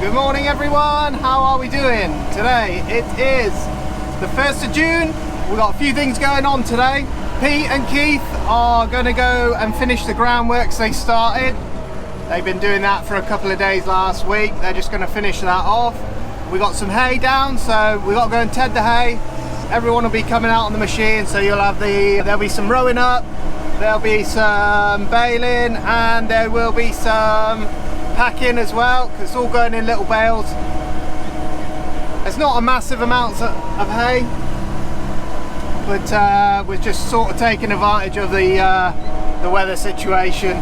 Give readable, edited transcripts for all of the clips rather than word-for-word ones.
Good morning everyone, how are we doing? Today it is the 1st of June. We've got a few things going on today. Pete and Keith are going to go and finish the groundworks they started. They've been doing that for a couple of days last week. They're just going to finish that off. We got some hay down, so we got to go and ted the hay. Everyone will be coming out on the machine, so there'll be some rowing up, there'll be some baling, and there will be some packing as well, because it's all going in little bales. It's not a massive amount of hay, but we're just sort of taking advantage of the weather situation,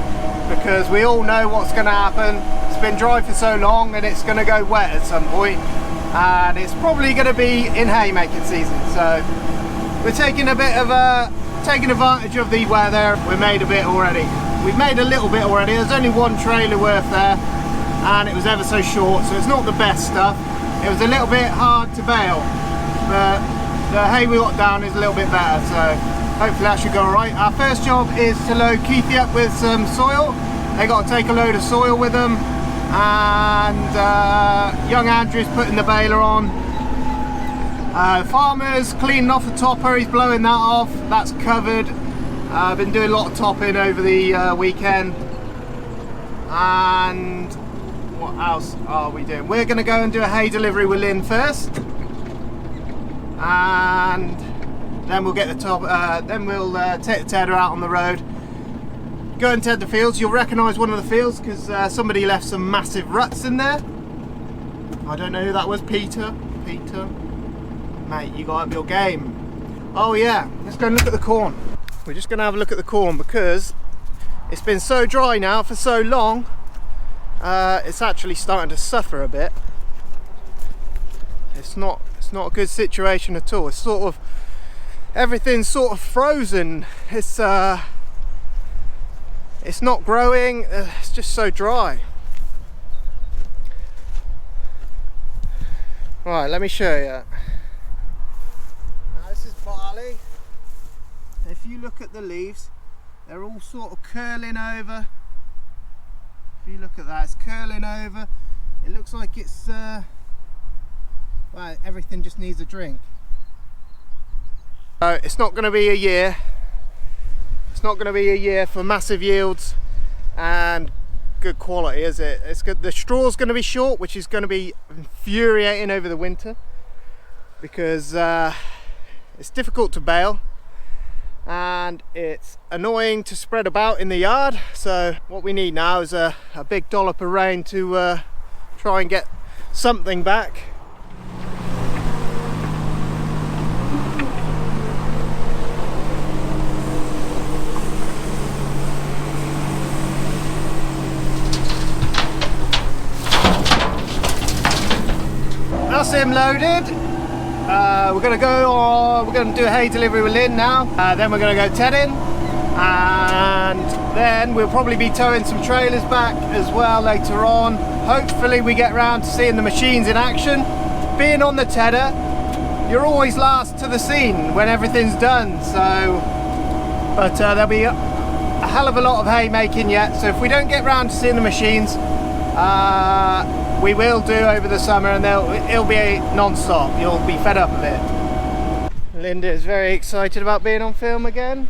because we all know what's going to happen. It's been dry for so long and it's going to go wet at some point, and it's probably going to be in haymaking season, so we're taking advantage of the weather. We made a bit already. We've made a little bit already. There's only one trailer worth there, and it was ever so short, so it's not the best stuff. It was a little bit hard to bale, but the hay we got down is a little bit better, so hopefully that should go alright. Our first job is to load Keithy up with some soil. They got to take a load of soil with them, and young Andrew's putting the baler on. Farmer's cleaning off the topper, he's blowing that off, that's covered. I've been doing a lot of topping over the weekend. And what else are we doing? We're going to go and do a hay delivery with Lynn first, and then we'll get the top. Then we'll take the tedder out on the road, go and ted the fields. You'll recognise one of the fields because somebody left some massive ruts in there. I don't know who that was. Peter, mate, you got up your game. Oh yeah, let's go and look at the corn. We're just going to have a look at the corn because it's been so dry now for so long. It's actually starting to suffer a bit. It's not a good situation at all. It's sort of, everything's sort of frozen. It's not growing. It's just so dry. Right, let me show you. Now this is barley. If you look at the leaves, they're all sort of curling over. If you look at that, it's curling over. It looks like it's well, everything just needs a drink. So it's not going to be a year. It's not going to be a year for massive yields and good quality, is it? It's good. The straw's going to be short, which is going to be infuriating over the winter, because it's difficult to bale and it's annoying to spread about in the yard. So what we need now is a big dollop of rain to try and get something back. That's him loaded. We're going to do a hay delivery with Lynn now. Then we're going to go tedding, and then we'll probably be towing some trailers back as well later on. Hopefully we get around to seeing the machines in action. Being on the tedder, you're always last to the scene when everything's done, so but there'll be a hell of a lot of hay making yet, so if we don't get round to seeing the machines, we will do over the summer, and it'll be non-stop. You'll be fed up of it. Linda is very excited about being on film again.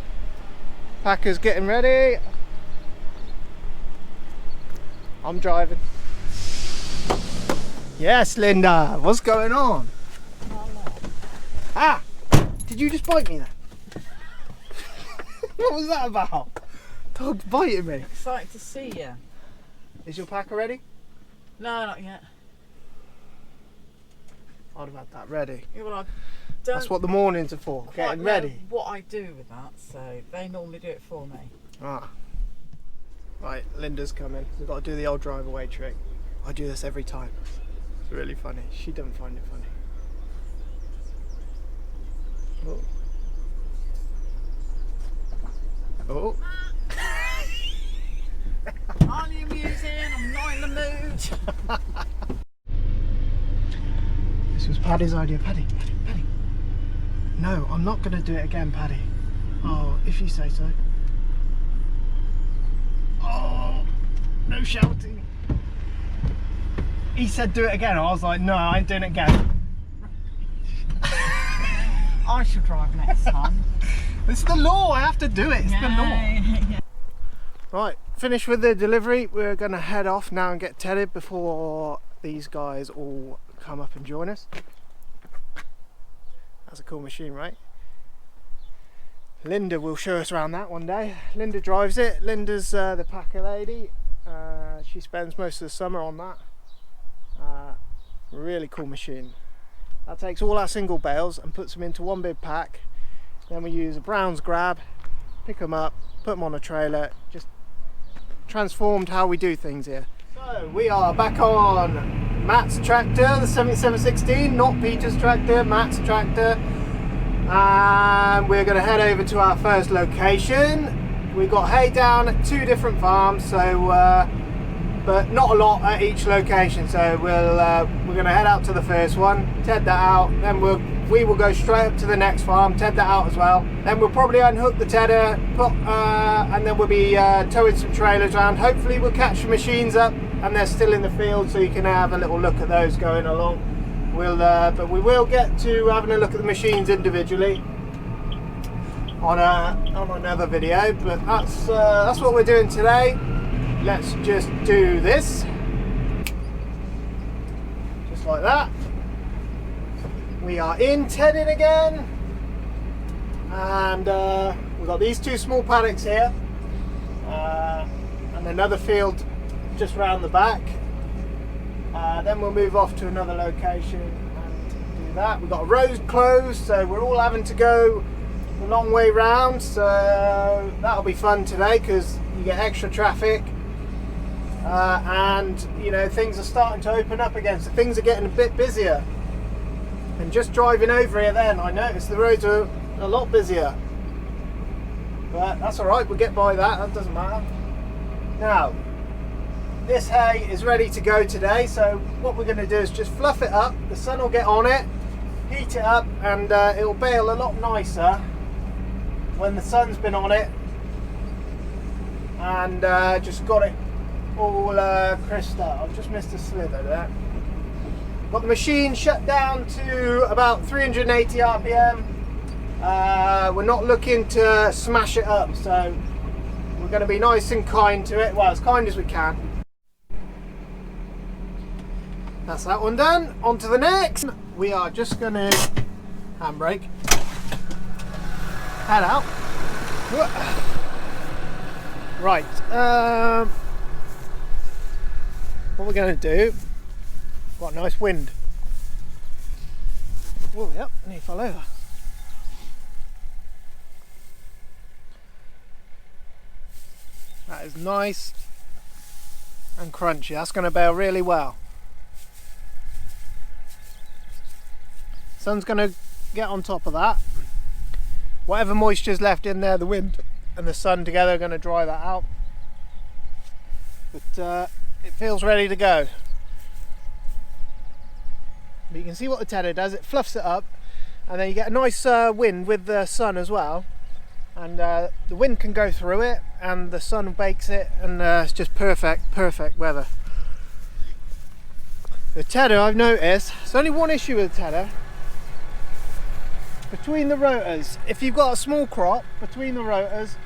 Packer's getting ready. I'm driving. Yes, Linda, what's going on? Ah! Did you just bite me then? What was that about? Dog's biting me. Excited to see you. Is your packer ready? No, not yet. I'd have had that ready. Yeah, well, I don't. That's what the mornings are for, getting ready. What I do with that, so they normally do it for me. Ah. Right, Linda's coming. We've got to do the old drive away trick. I do this every time. It's really funny. She doesn't find it funny. Oh. Oh. Aren't you amusing? I'm not in the mood. This was Paddy's idea. Paddy. No, I'm not going to do it again, Paddy. Oh, if you say so. Oh, no shouting. he said do it again. I was like, no, I ain't doing it again. I should drive next time. It's the law, I have to do it, it's the law. Yeah. Right, finished with the delivery. We're going to head off now and get tedded before these guys all come up and join us. That's a cool machine, right? Linda will show us around that one day. Linda drives it. Linda's the packer lady. She spends most of the summer on that. Really cool machine. That takes all our single bales and puts them into one big pack. Then we use a Brown's grab, pick them up, put them on a trailer. Just transformed how we do things here. So we are back on Matt's tractor, the 7716, not Peter's tractor, Matt's tractor. And we're going to head over to our first location. We've got hay down at 2 different farms, so but not a lot at each location. So we're going to head out to the first one, ted that out, then we will go straight up to the next farm, ted that out as well. Then we'll probably unhook the tedder, and then we'll be towing some trailers around. Hopefully we'll catch the machines up and they're still in the field, so you can have a little look at those going along. But we will get to having a look at the machines individually on another video. But that's what we're doing today. Let's just do this, just like that. We are in tedding again, and we've got these 2 small paddocks here, and another field just round the back. Then we'll move off to another location and do that. We've got a road closed, so we're all having to go a long way round, so that'll be fun today because you get extra traffic, and you know, things are starting to open up again, so things are getting a bit busier. And just driving over here then, I noticed the roads are a lot busier, but that's alright, we'll get by that doesn't matter. Now this hay is ready to go today, so what we're going to do is just fluff it up. The sun will get on it, heat it up, and it'll bale a lot nicer when the sun's been on it, and just got it all crisped up. I've just missed a slither there. Got the machine shut down to about 380 RPM. We're not looking to smash it up, so we're going to be nice and kind to it, well, as kind as we can. That's that one done. On to the next. We are just going to handbrake, head out. Right, what we're going to do, got a nice wind. Oh yep, and he fell over. That is nice and crunchy. That's going to bale really well. Sun's going to get on top of that. Whatever moisture's left in there, the wind and the sun together are going to dry that out. But it feels ready to go. But you can see what the tedder does. It fluffs it up, and then you get a nice wind with the sun as well. And the wind can go through it, and the sun bakes it, and it's just perfect weather. The tedder, I've noticed, there's only one issue with the tedder. Between the rotors, if you've got a small crop between the rotors,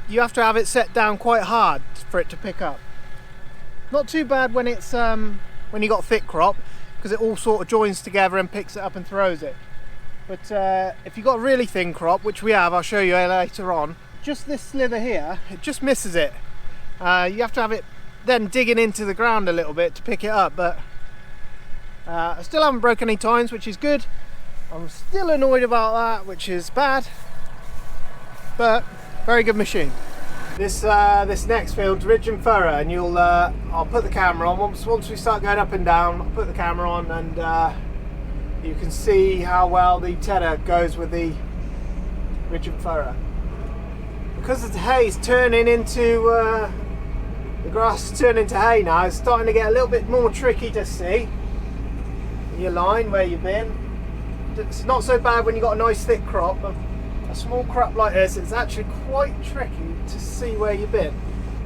you have to have it set down quite hard for it to pick up. Not too bad when it's when you got thick crop, because it all sort of joins together and picks it up and throws it. But if you've got a really thin crop, which we have, I'll show you later on, just this slither here, it just misses it. You have to have it then digging into the ground a little bit to pick it up, but I still haven't broken any tines, which is good. I'm still annoyed about that, which is bad, but very good machine. This next field's ridge and furrow, and I'll put the camera on once we start going up and down. I'll put the camera on, and you can see how well the tedder goes with the ridge and furrow. Because the hay's turning into the grass is turning into hay now, it's starting to get a little bit more tricky to see your line where you've been. It's not so bad when you've got a nice thick crop, but a small crop like this, it's actually quite tricky to see where you've been.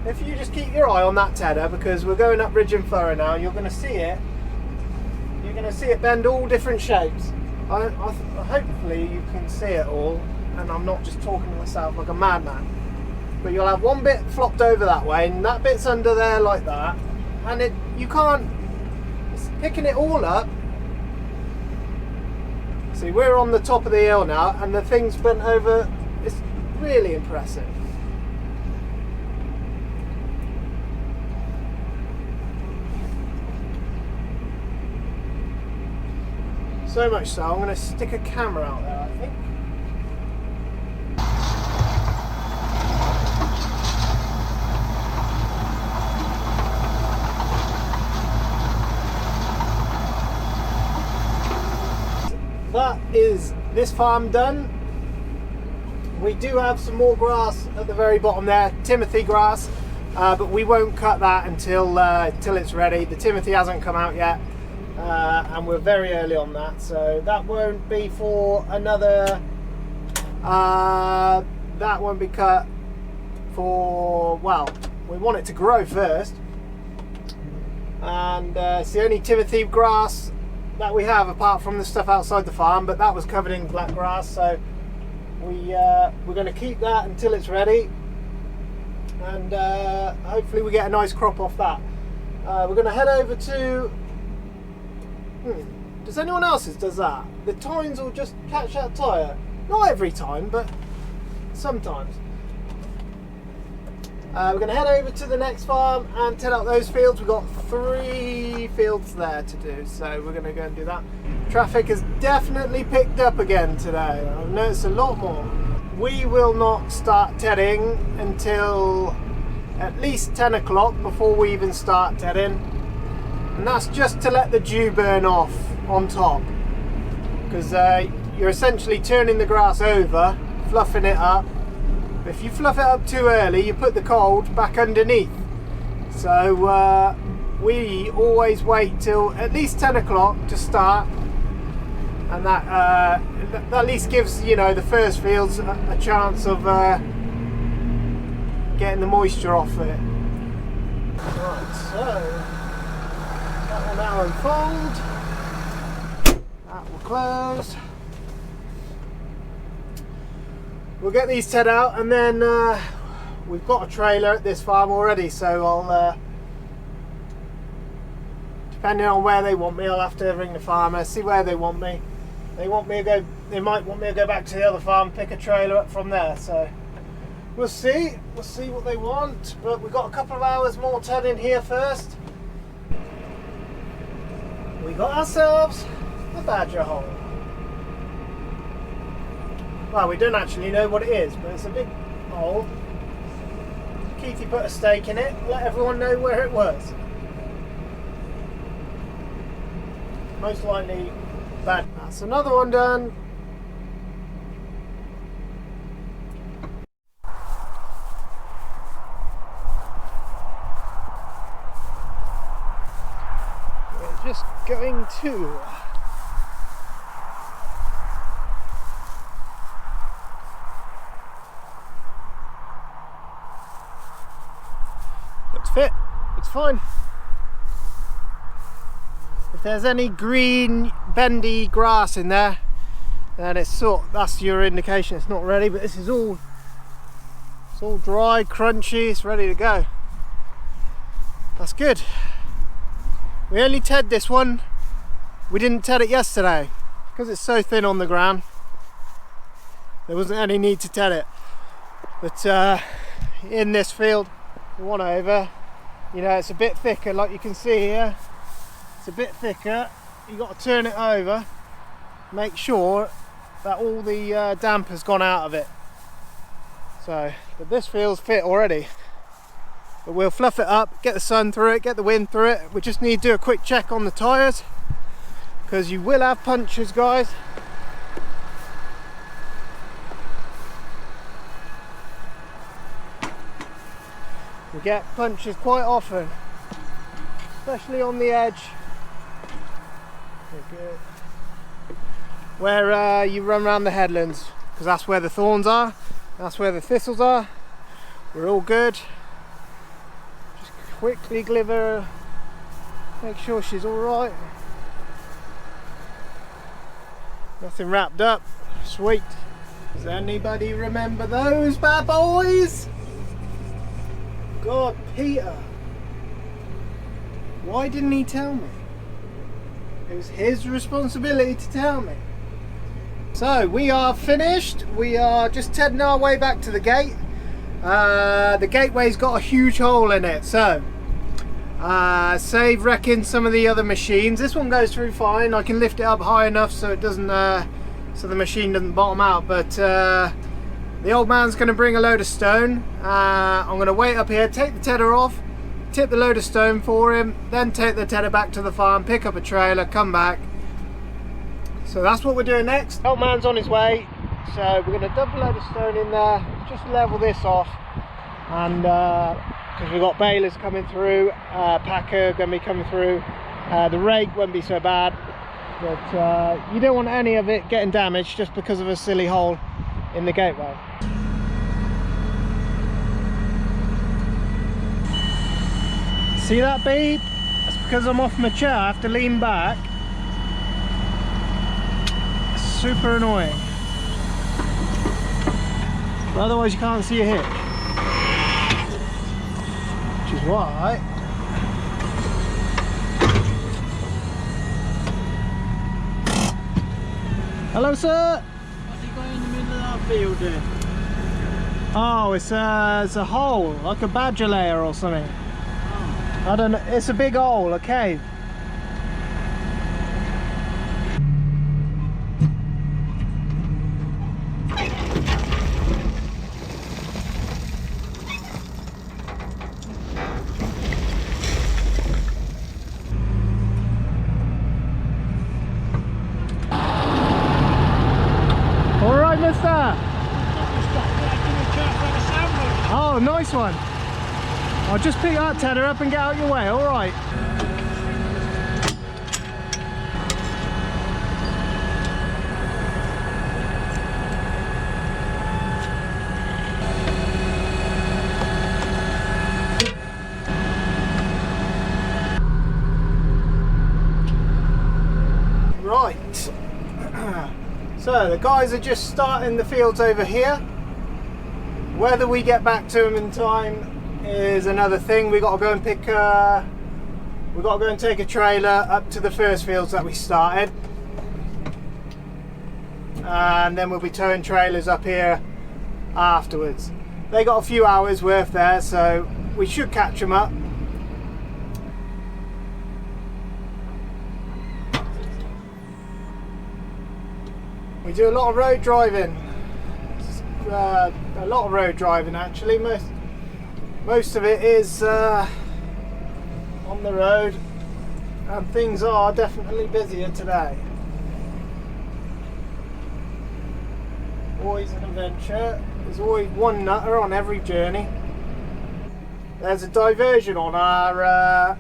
If you just keep your eye on that tedder, because we're going up ridge and furrow now, you're going to see it, you're going to see it bend all different shapes. Hopefully you can see it all, and I'm not just talking to myself like a madman. But you'll have one bit flopped over that way, and that bit's under there like that, and you can't. It's picking it all up. See, we're on the top of the hill now, and the thing's bent over. It's really impressive. So much so, I'm going to stick a camera out there, I think. That is this farm done. We do have some more grass at the very bottom there, Timothy grass, but we won't cut that until it's ready. The Timothy hasn't come out yet. And we're very early on that, so that won't be for another that won't be cut for, well, we want it to grow first, and it's the only Timothy grass that we have apart from the stuff outside the farm, but that was covered in black grass, so we're going to keep that until it's ready, and hopefully we get a nice crop off that. We're going to head over to does anyone else's does that? The tines will just catch that tyre. Not every time, but sometimes. We're going to head over to the next farm and tell out those fields. We've got 3 fields there to do, so we're going to go and do that. Traffic has definitely picked up again today. I've noticed a lot more. We will not start tedding until at least 10 o'clock before we even start tedding. And that's just to let the dew burn off on top, because you're essentially turning the grass over, fluffing it up. If you fluff it up too early, you put the cold back underneath. So we always wait till at least 10 o'clock to start, and that at least gives, you know, the first fields a chance of getting the moisture off it. Right, so that will now unfold. That will close. We'll get these set out, and then we've got a trailer at this farm already, so I'll depending on where they want me, I'll have to ring the farmer, see where they want me. They might want me to go back to the other farm, pick a trailer up from there, so we'll see what they want. But we've got a couple of hours more tedding here first. We got ourselves a badger hole. Well, we don't actually know what it is, but it's a big hole. Keithy put a stake in it, let everyone know where it was. Most likely bad. That's another one done. We're just going to fit. It's fine. If there's any green bendy grass in there, then that's your indication it's not ready. But this is all dry, crunchy, it's ready to go. That's good. We only ted this one. We didn't ted it yesterday because it's so thin on the ground. There wasn't any need to ted it. But in this field, the one over, you know, it's a bit thicker, like you can see here. It's a bit thicker. You've got to turn it over, make sure that all the damp has gone out of it. So, but this feels fit already. But we'll fluff it up, get the sun through it, get the wind through it. We just need to do a quick check on the tyres, because you will have punctures, guys. We get punctures quite often, especially on the edge, where you run around the headlands, because that's where the thorns are, that's where the thistles are. We're all good. Just quickly give her, make sure she's all right. Nothing wrapped up. Sweet. Does anybody remember those bad boys? God, Peter. Why didn't he tell me? It was his responsibility to tell me. So we are finished. We are just heading our way back to the gate. The gateway's got a huge hole in it, so save wrecking some of the other machines. This one goes through fine. I can lift it up high enough so it doesn't so the machine doesn't bottom out, but the old man's going to bring a load of stone. I'm going to wait up here, take the tether off, tip the load of stone for him, then take the tether back to the farm, pick up a trailer, come back. So that's what we're doing next. Old man's on his way, so we're going to dump a load of stone in there, just level this off, and because we've got balers coming through, packer going to be coming through, the rake won't be so bad, but you don't want any of it getting damaged just because of a silly hole in the gateway. See that beep? That's because I'm off my chair. I have to lean back. Super annoying. But otherwise you can't see a hitch. Which is why hello, sir. What's he going in the middle of that field then? Oh, it's a hole, like a badger layer or something. Oh. I don't know. It's a big hole, a cave. Oh, nice one. I'll just pick that tether up and get out your way, alright. Right. So the guys are just starting the fields over here. Whether we get back to them in time is another thing. We got to go and pick. We got to go and take a trailer up to the first fields that we started, and then we'll be towing trailers up here afterwards. They got a few hours worth there, so we should catch them up. We do a lot of road driving. A lot of road driving actually. Most of it is on the road, and things are definitely busier today. Always an adventure. There's always one nutter on every journey. There's a diversion on our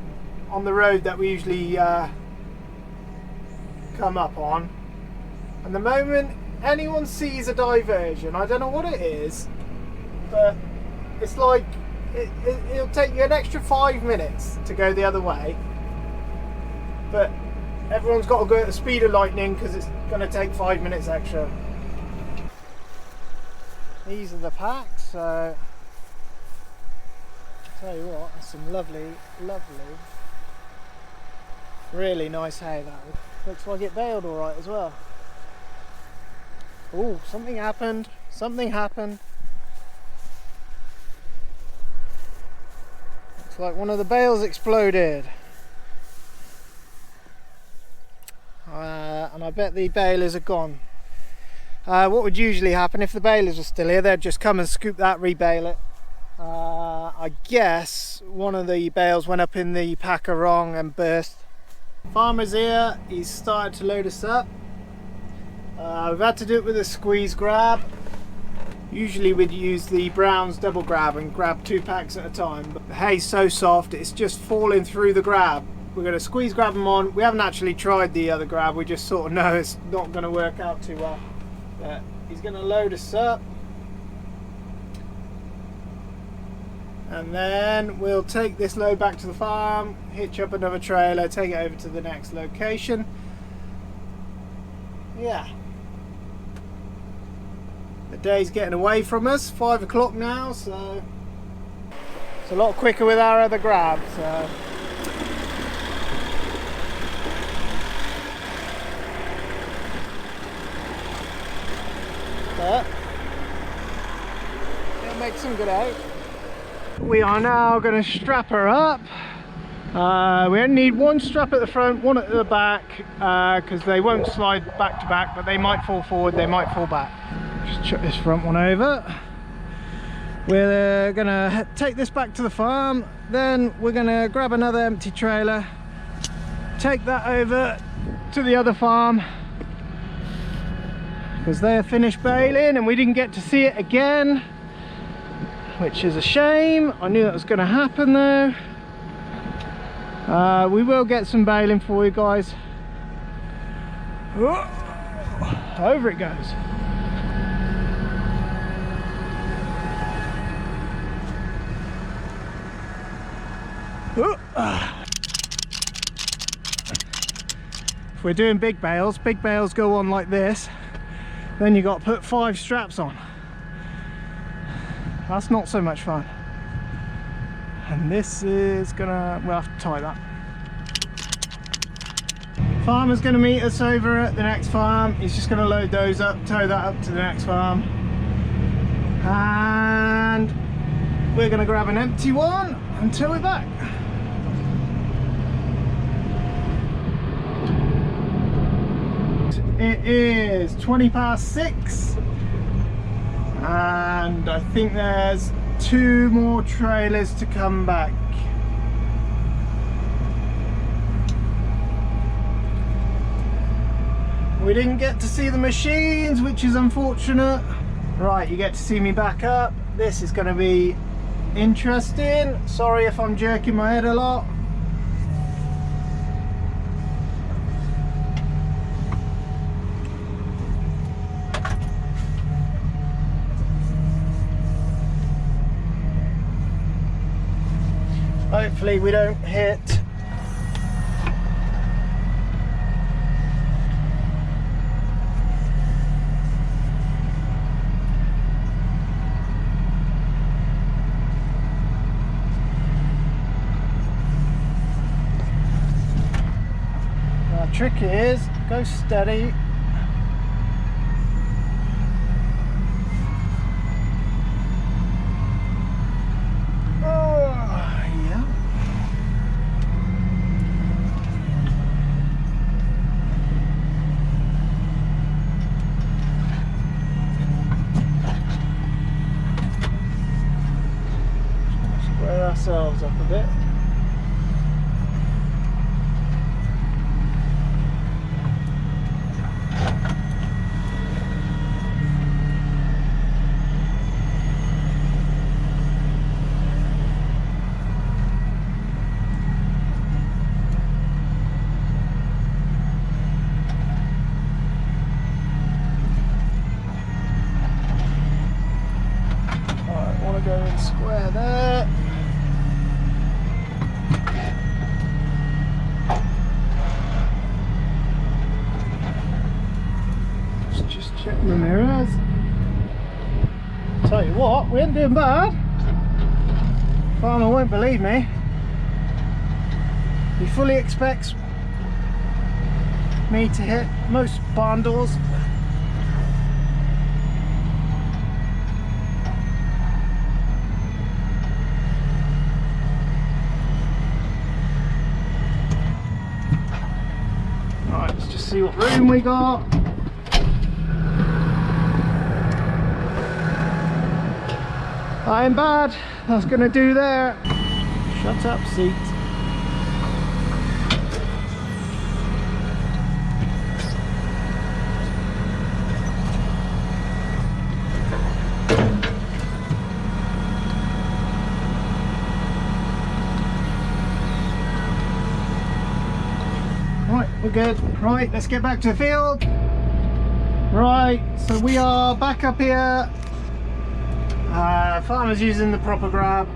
on the road that we usually come up on, and the moment anyone sees a diversion, I don't know what it is, but it's like it'll take you an extra 5 minutes to go the other way, but everyone's got to go at the speed of lightning because it's going to take 5 minutes extra. These are the packs, so I'll tell you what, that's some lovely, really nice hay. That looks like it baled alright as well. Oh, something happened. Something happened. Looks like one of the bales exploded. And I bet the balers are gone. What would usually happen if the balers were still here? They'd just come and scoop that, rebale it. I guess one of the bales went up in the packer wrong and burst. Farmer's here. He's started to load us up. We've had to do it with a squeeze grab. Usually we'd use the Brown's double grab and grab 2 packs at a time, but the hay's so soft it's just falling through the grab. We're going to squeeze grab them on. We haven't actually tried the other grab, we just sort of know it's not going to work out too well. But he's going to load us up, and then we'll take this load back to the farm, hitch up another trailer, take it over to the next location. Yeah. The day's getting away from us, 5 o'clock now, so it's a lot quicker with our other grab. So but it'll make some good out. We are now going to strap her up. We only need one strap at the front, one at the back, because they won't slide back to back, but they might fall forward, they might fall back. Just chuck this front one over. We're gonna take this back to the farm, then we're gonna grab another empty trailer, take that over to the other farm, because they are finished baling and we didn't get to see it again, which is a shame. I knew that was going to happen though. We will get some baling for you guys. Over it goes. If we're doing big bales go on like this, then you got to put 5 straps on. That's not so much fun. And this is gonna, we'll have to tie that. Farmer's gonna meet us over at the next farm. He's just gonna load those up, tow that up to the next farm. And we're gonna grab an empty one until we're back. It is 20 past 6 and I think there's 2 more trailers to come back. We didn't get to see the machines, which is unfortunate. Right, you get to see me back up. This is going to be interesting. Sorry if I'm jerking my head a lot. Hopefully we don't hit the trick is go steady. Ourselves up a bit. Alright, want to go in square there. Check the mirrors. Tell you what, we ain't doing bad. Farmer won't believe me. He fully expects me to hit most barn doors. Right, let's just see what room we got. I ain't bad. That's gonna do there. Shut up, seat. Right, we're good. Right, let's get back to the field. Right, so we are back up here. Farmer's using the proper grab.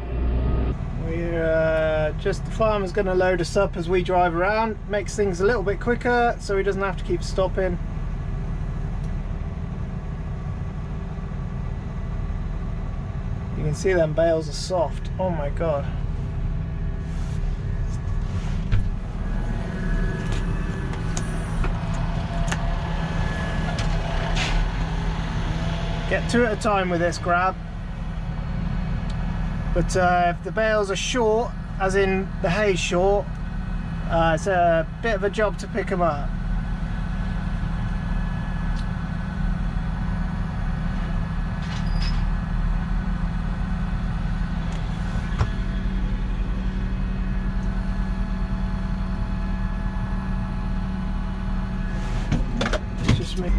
We're the farmer's going to load us up as we drive around. Makes things a little bit quicker so he doesn't have to keep stopping. You can see them bales are soft. Oh my god. Get two at a time with this grab. But if the bales are short, as in the hay's short, it's a bit of a job to pick them up. It's just me.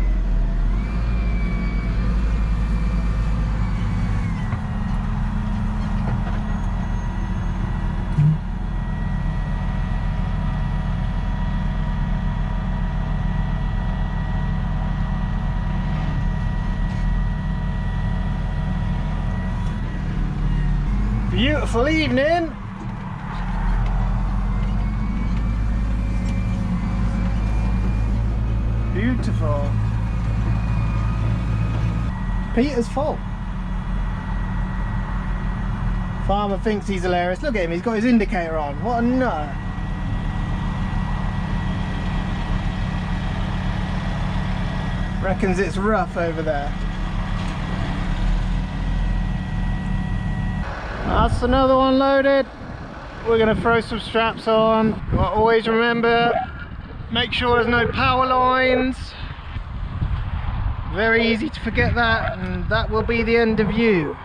Beautiful evening. Beautiful. Peter's full. Farmer thinks he's hilarious. Look at him, he's got his indicator on. What a nut. Reckons it's rough over there. That's another one loaded. We're going to throw some straps on. Always remember, make sure there's no power lines. Very easy to forget that, and that will be the end of you.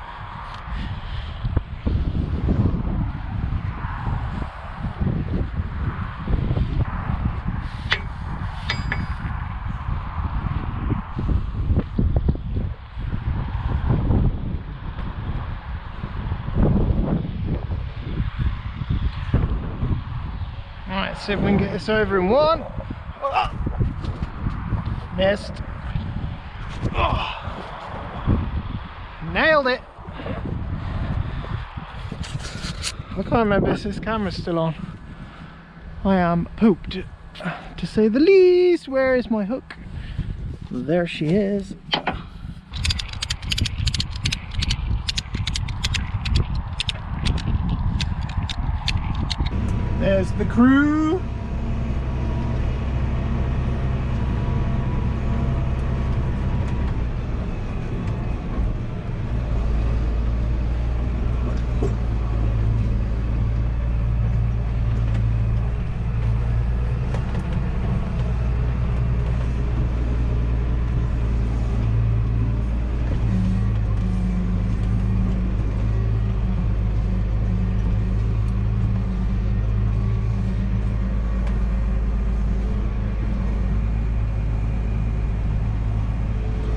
See if we can get this over in one. Oh, missed. Oh, nailed it. I can't remember if this camera's still on. I am pooped, to say the least. Where is my hook? There she is. There's the crew.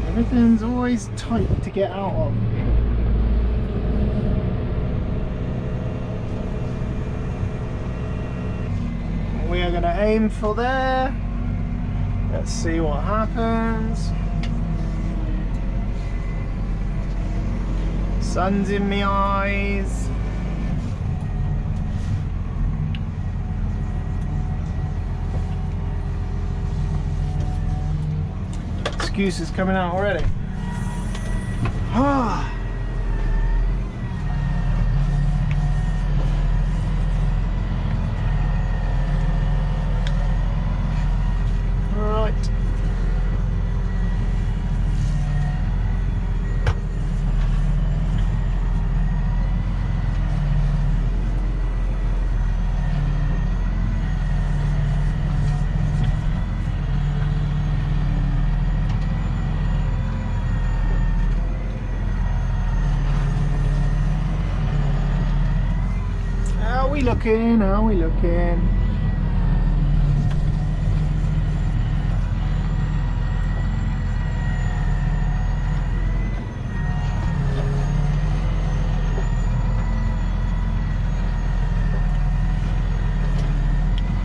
Everything's always tight to get out of. We are going to aim for there. Let's see what happens. Sun's in my eyes. Excuses coming out already. Ah. Right. How we looking? How we looking?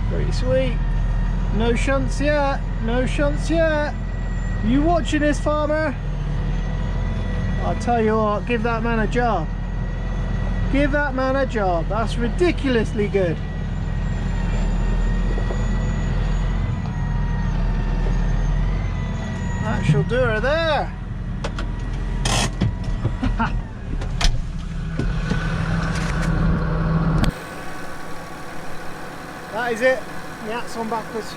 Pretty sweet. No shunts yet. No shunts yet. You watching this, farmer? I'll tell you what, give that man a job. Give that man a job. That's ridiculously good. That shall do her there. that is it. The hat's on backwards.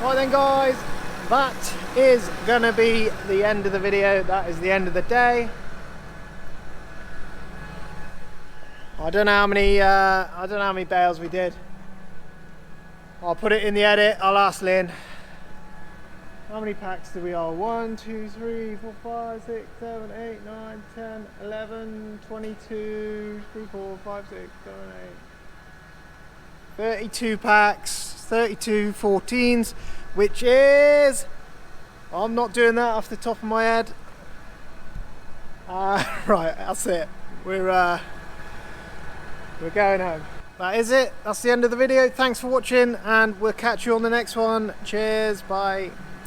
Right then guys, that is gonna be the end of the video. That is the end of the day. I don't know how many bales we did. I'll put it in the edit. I'll ask Lynn. How many packs do we are? 1, 2, 3, 4, 5, 6, 7, 8, 9, 10, 11, 22, 3, 4, 5, 6, 7, 8. 32 packs, 32 14s, which is, I'm not doing that off the top of my head. Right, that's it. We're going home. That is it. That's the end of the video. Thanks for watching, and we'll catch you on the next one. Cheers. Bye.